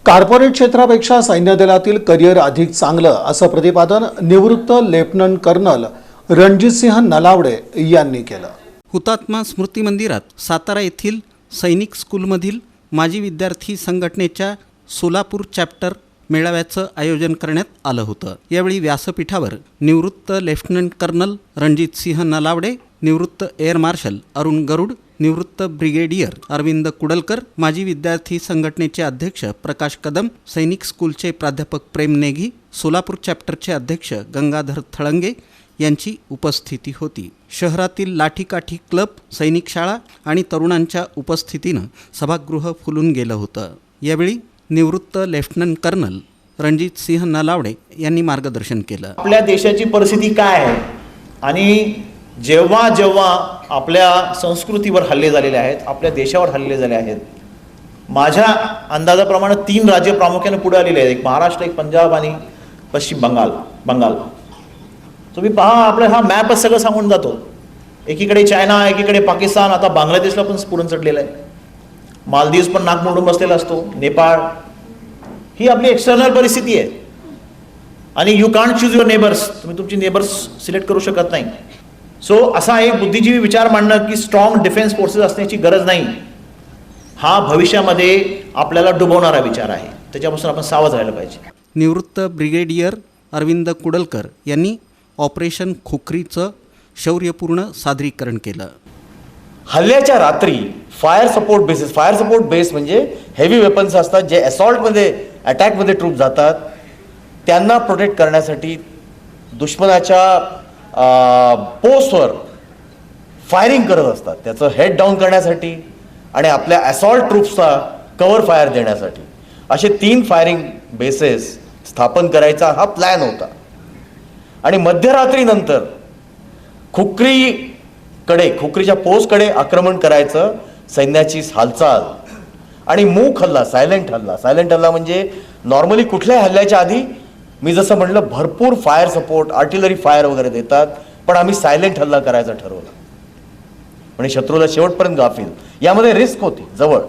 Corporate क्षेत्रापेक्षा सैन्य दलातील करिअर अधिक चांगलं असं प्रतिपादन निवृत्त लेफ्टनंट कर्नल रणजितसिंह नलावडे यांनी केलं। हुतात्मा स्मृती मंदिरात सातारा येथील सैनिक स्कूलमधील माजी विद्यार्थी संघटनेच्या सोलापूर चॅप्टर मेळाव्याचं आयोजन करण्यात आलं होतं। यावेळी व्यासपीठावर निवृत्त लेफ्टनंट कर्नल रणजितसिंह नलावडे, निवृत्त एअर मार्शल अरुण गरुड, निवृत्त ब्रिगेडियर अरविंद कुडलकर, माजी विद्यार्थी संघटनेचे अध्यक्ष प्रकाश कदम, सैनिक स्कूलचे प्राध्यापक प्रेम नेगी, सोलापूर चॅप्टरचे अध्यक्ष गंगाधर थळंगे यांची उपस्थिती होती। शहरातील लाठीकाठी क्लब, सैनिक शाळा आणि तरुणांच्या उपस्थितीनं सभागृह फुलून गेलं होतं। यावेळी निवृत्त लेफ्टनंट कर्नल रणजितसिंह नलावडे यांनी मार्गदर्शन केलं। आपल्या देशाची परिस्थिती काय आहे आणि जेव्हा जेव्हा आपल्या संस्कृतीवर हल्ले झालेले आहेत, आपल्या देशावर हल्ले झाले आहेत, माझ्या अंदाजाप्रमाणे 3 राज्य प्रामुख्याने पुढे आलेले आहेत, एक महाराष्ट्र, एक पंजाब आणि पश्चिम बंगाल। तुम्ही पहा, आपला हा मॅपच सगळं सांगून जातो। एकीकडे चायना, एकीकडे पाकिस्तान, आता बांगलादेशला पण पुढून चढलेला आहे, मालदीव्स पण नाक मोडून बसलेला असतो, नेपाळ। ही आपली एक्सटर्नल परिस्थिती आहे आणि you can't choose your neighbours, तुम्ही तुमची नेबर्स सिलेक्ट करू शकत नाही। सो असा एक बुद्धिजीवी विचार मांडणं की स्ट्रॉंग डिफेन्स फोर्सेस असण्याची गरज नाही, हा भविष्यामध्ये आपल्याला डुबवणारा विचार आहे, त्याच्यापासून आपण सावध राहायला पाहिजे। निवृत्त ब्रिगेडियर अरविंद कुडलकर यांनी ऑपरेशन खोखरीचं शौर्यपूर्ण सादरीकरण केलं। हल्ल्याच्या रात्री फायर सपोर्ट बेस म्हणजे हेवी वेपन्स असतात जे असॉल्टमध्ये, अटॅकमध्ये ट्रूप जातात, त्यांना प्रोटेक्ट करण्यासाठी दुश्मनाच्या पोस्टवर फायरिंग करत असतात, त्याचं हेड डाऊन करण्यासाठी आणि आपल्या असॉल्ट ट्रूप्सचा कव्हर फायर देण्यासाठी असे 3 फायरिंग बेसेस स्थापन करायचा हा प्लॅन होता। आणि मध्यरात्रीनंतर खोखरीच्या पोस्टकडे आक्रमण करायचं, सैन्याची हालचाल आणि मूक हल्ला, सायलेंट हल्ला म्हणजे नॉर्मली कुठल्याही हल्ल्याच्या आधी मी जसं म्हटलं भरपूर फायर सपोर्ट, आर्टिलरी फायर वगैरे देतात, पण आम्ही सायलेंट हल्ला करायचा ठरवलं म्हणजे शत्रूला शेवटपर्यंत गाफील, यामध्ये रिस्क होती जवळ।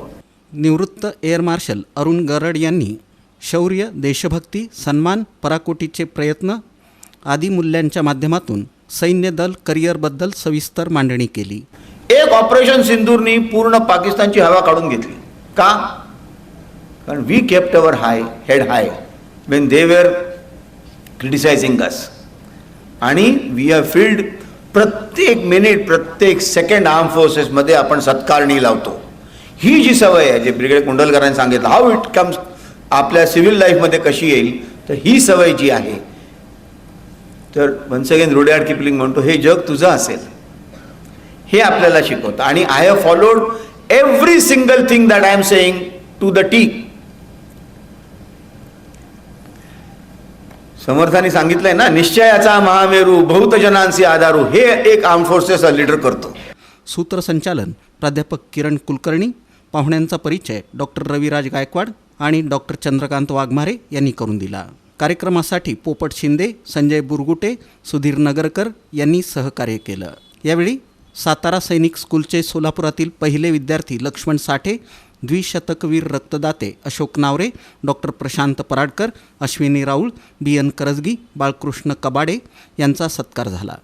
निवृत्त एअर मार्शल अरुण गरुड यांनी शौर्य, देशभक्ती, सन्मान, पराकोटीचे प्रयत्न आदी मूल्यांच्या माध्यमातून सैन्य दल करिअरबद्दल सविस्तर मांडणी केली। एक ऑपरेशन सिंदूरनी पूर्ण पाकिस्तानची हवा काढून घेतली का? कारण we kept our head high when they were criticising us, आणि वी हॅव फील्ड प्रत्येक मिनिट, प्रत्येक सेकंड आर्म फोर्सेसमध्ये आपण सत्कारणी लावतो। ही जी सवय आहे, जे ब्रिगेडियर कुंडलकरांनी सांगितलं हाऊ इट कम्स आपल्या सिव्हिल लाईफमध्ये कशी येईल, तर ही सवय जी आहे, तर वन्स अगेन रुडयार्ड किपलिंग म्हणतो हे जग तुझं असेल, हे आपल्याला शिकवतं। आणि I have followed every single thing that I am saying to the T. समर्थांनी सांगितलंय ना, निश्चयाचा महामेरू बहुतजनांसी आधारू, हे एक आर्म फोर्सेस लीडर करतो। सूत्रसंचालन प्राध्यापक किरण कुलकर्णी, पाहुण्यांचा परिचय डॉक्टर रविराज गायकवाड आणि डॉक्टर चंद्रकांत वाघमारे यांनी करून दिला। कार्यक्रमासाठी पोपट शिंदे, संजय बुरगुटे, सुधीर नगरकर यांनी सहकार्य केलं। यावेळी सातारा सैनिक स्कूलचे सोलापुरातील पहिले विद्यार्थी लक्ष्मण साठे, द्विशतकवीर रक्तदाते अशोक नावरे, डॉक्टर प्रशांत पराडकर, अश्विनी राऊळ, BN करजगी, बाळकृष्ण कबाडे यांचा सत्कार झाला।